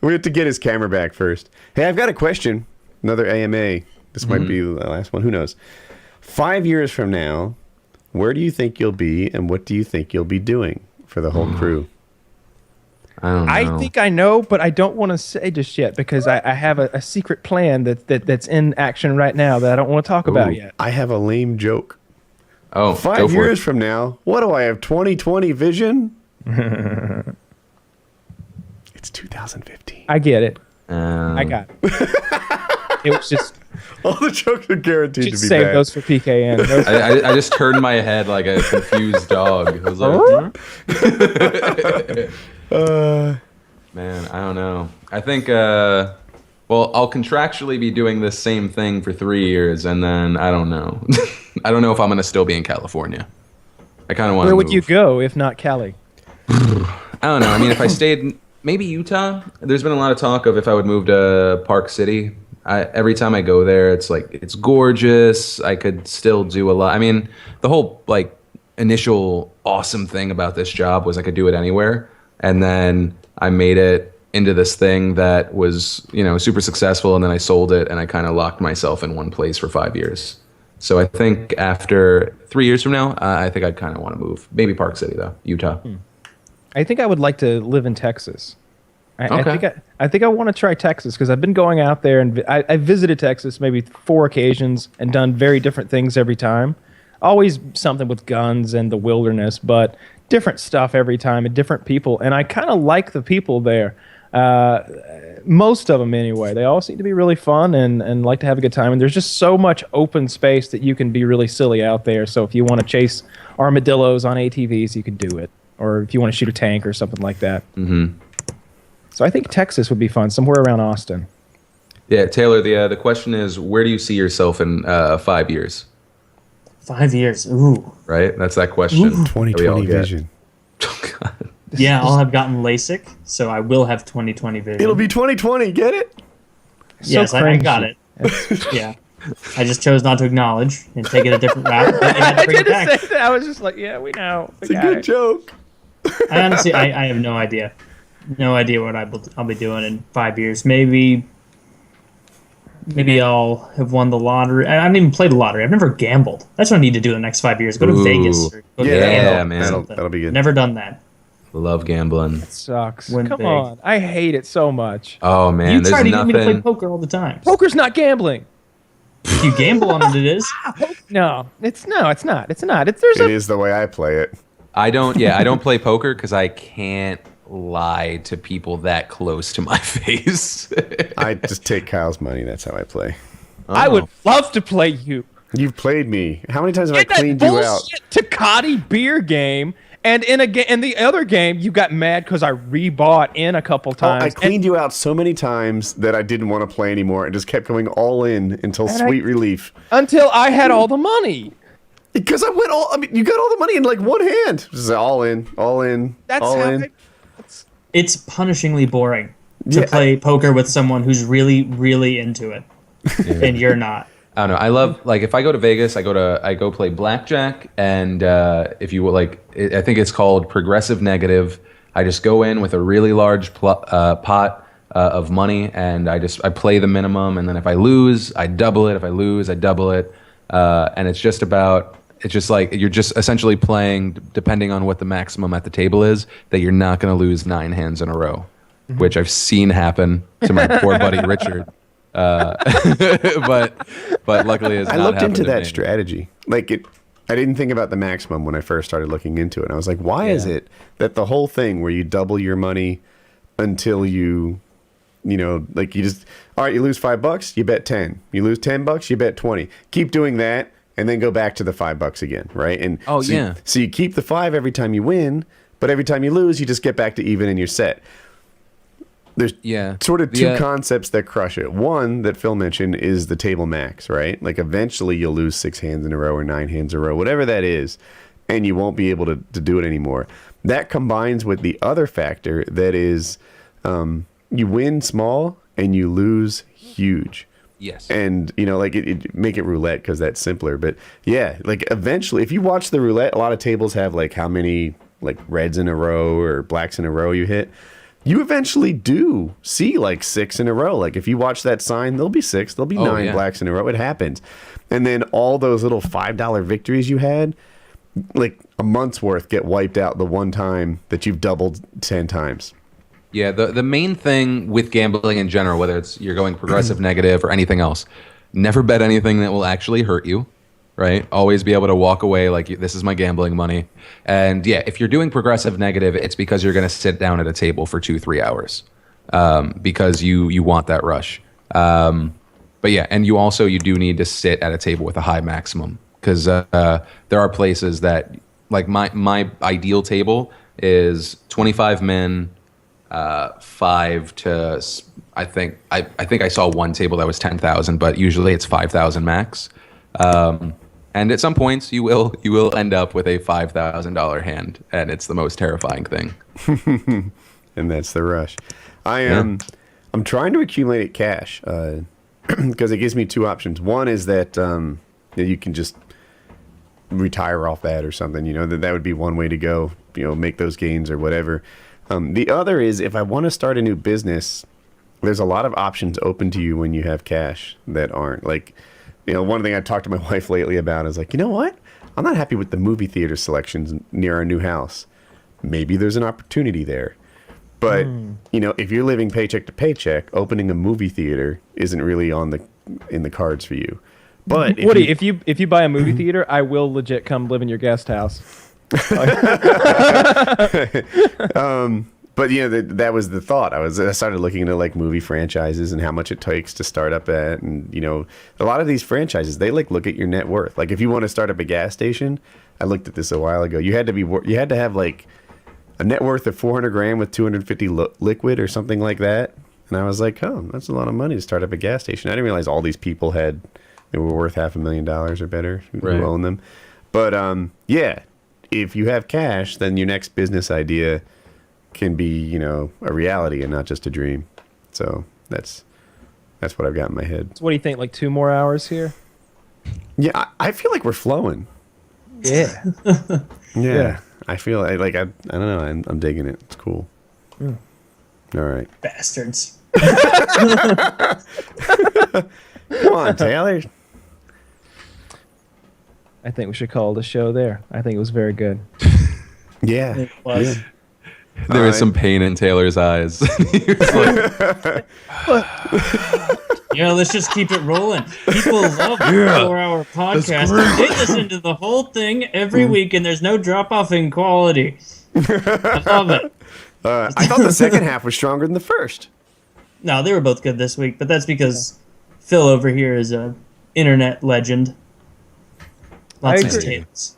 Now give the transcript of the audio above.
We have to get his camera back first. Hey, I've got a question. Another AMA. This might be the last one. Who knows? 5 years from now, where do you think you'll be, and what do you think you'll be doing for the whole crew? I don't know. I think I know, but I don't want to say just yet because I have a secret plan that's in action right now that I don't want to talk about yet. I have a lame joke. Oh, go 5 for years it. from now, what do I have? 20/20 vision? It's 2015. I get it. I got it. It was just All the jokes are guaranteed to be save bad. those for PKN. Those- I just turned my head like a confused dog. I was like, man, I don't know. I think, well, I'll contractually be doing this same thing for 3 years, and then I don't know. I don't know if I'm going to still be in California. I kind of want to Where move. would you go if not Cali? I don't know. I mean, if I stayed, maybe Utah. There's been a lot of talk of if I would move to Park City. Every time I go there, it's like it's gorgeous. I could still do a lot. I mean, the whole like initial awesome thing about this job was I could do it anywhere, and then I made it into this thing that was super successful, and then I sold it, and I kind of locked myself in one place for 5 years. So I think after 3 years from now, I think I'd kind of want to move. Maybe Park City though, Utah. I think I would like to live in Texas. Okay. I think I want to try Texas because I've been going out there and I visited Texas maybe 4 occasions and done very different things every time. Always something with guns and the wilderness, but different stuff every time and different people. And I kind of like the people there. Most of them anyway. They all seem to be really fun and like to have a good time. And there's just so much open space that you can be really silly out there. So if you want to chase armadillos on ATVs, you can do it. Or if you want to shoot a tank or something like that. Mm-hmm. So I think Texas would be fun, somewhere around Austin. Yeah, Taylor. The question is, where do you see yourself in 5 years? 5 years. Ooh. Right, that's that question. that we all 20/20 get. vision. Yeah, I'll have gotten LASIK, so I will have 20/20 vision. It'll be 20/20. Get it? Yes, I got it. Yeah. I just chose not to acknowledge and take it a different route. But I had to I bring it didn't back. say that. I was just like, yeah, we know. It's a good joke. I honestly, I have no idea. No idea what I'll be doing in 5 years. Maybe I'll have won the lottery. I haven't even played the lottery. I've never gambled. That's what I need to do in the next 5 years. Go to Ooh. Vegas. Or go to Yeah, Canada or man. something. That'll be good. Never done that. Love gambling. Sucks. Win Come big. on. I hate it so much. Oh man, You there's try to get me to play nothing. poker all the time. Poker's not gambling. If you gamble on it, it is. No, it's not. It's not. It is the way I play it. I don't play poker because I can't lie to people that close to my face. I just take Kyle's money. That's how I play. I would love to play you. You've played me. How many times have I Get that cleaned you out? bullshit Tecate beer game, and in the other game, you got mad because I rebought in a couple Oh, times. I cleaned you out so many times that I didn't want to play anymore and just kept going all in until sweet relief. Until I had all the money. Because you got all the money in like one hand. Just all in, all in, That's all how in. It's punishingly boring to Yeah, play poker with someone who's really, really into it, and you're not. I don't know. I love like if I go to Vegas, I go play Blackjack, and if you will, I think it's called progressive negative. I just go in with a really large pot of money, and I play the minimum, and then if I lose, I double it. If I lose, I double it, and it's just like you're just essentially playing depending on what the maximum at the table is. That you're not going to lose 9 hands in a row, which I've seen happen to my poor buddy Richard. But luckily it's I not looked happened into to that me. strategy. I didn't think about the maximum when I first started looking into it. And I was like, why is it that the whole thing where you double your money until you like you just, all right, you lose $5, you bet 10. You lose $10, you bet 20. Keep doing that and then go back to the $5 again, right? And so you keep the 5 every time you win, but every time you lose, you just get back to even and you're set. There's sort of two concepts that crush it. One that Phil mentioned is the table max, right? Like eventually you'll lose 6 hands in a row or 9 hands in a row, whatever that is, and you won't be able to do it anymore. That combines with the other factor that is you win small and you lose huge. Yes. And, make it roulette because that's simpler. But, yeah, like eventually, if you watch the roulette, a lot of tables have like how many like reds in a row or blacks in a row you hit. you eventually do see like 6 in a row. Like if you watch that sign, there'll be 6, there'll be 9 blacks in a row. It happens. And then all those little $5 victories you had, like a month's worth get wiped out the one time that you've doubled 10 times. Yeah, the main thing with gambling in general, whether it's you're going progressive negative or anything else, never bet anything that will actually hurt you, right? Always be able to walk away like, this is my gambling money. And yeah, if you're doing progressive negative, it's because you're going to sit down at a table for 2-3 hours because you want that rush. But yeah, and you do need to sit at a table with a high maximum because there are places that, like my ideal table is 25 men, 5 to, I think I saw one table that was 10,000, but usually it's 5,000 max. And at some points you will end up with a $5,000 hand, and it's the most terrifying thing. And that's the rush. I'm trying to accumulate cash because it gives me 2 options. One is that you can just retire off that or something. You know, that would be one way to go. You know, make those gains or whatever. The other is if I want to start a new business, there's a lot of options open to you when you have cash that aren't. Like, you know, one thing I talked to my wife lately about is like, you know what? I'm not happy with the movie theater selections near our new house. Maybe there's an opportunity there. But, you know, if you're living paycheck to paycheck, opening a movie theater isn't really in the cards for you. But Woody, if you buy a movie theater, I will legit come live in your guest house. But you know, that was the thought. I started looking into like movie franchises and how much it takes to start up at, and you know, a lot of these franchises, they like look at your net worth. Like if you want to start up a gas station, I looked at this a while ago. You had to have like a net worth of 400 grand with 250 liquid or something like that. And I was like, oh, that's a lot of money to start up a gas station. I didn't realize all these people they were worth $500,000 or better who own them. But yeah. If you have cash, then your next business idea can be, you know, a reality and not just a dream. So that's what I've got in my head. So what do you think? Like 2 more hours here? Yeah, I feel like we're flowing. Yeah. Yeah. I feel like I don't know. I'm digging it. It's cool. All right. Bastards. Come on, Taylor. I think we should call the show there. I think it was very good. Yeah. It was. Yeah. There was some pain in Taylor's eyes. He was like, You know, let's just keep it rolling. People love the 4-hour podcast. They listen to the whole thing every week, and there's no drop off in quality. I love it. I thought the second half was stronger than the first. No, they were both good this week, but that's because Phil over here is a internet legend. Lots I of agree. tales.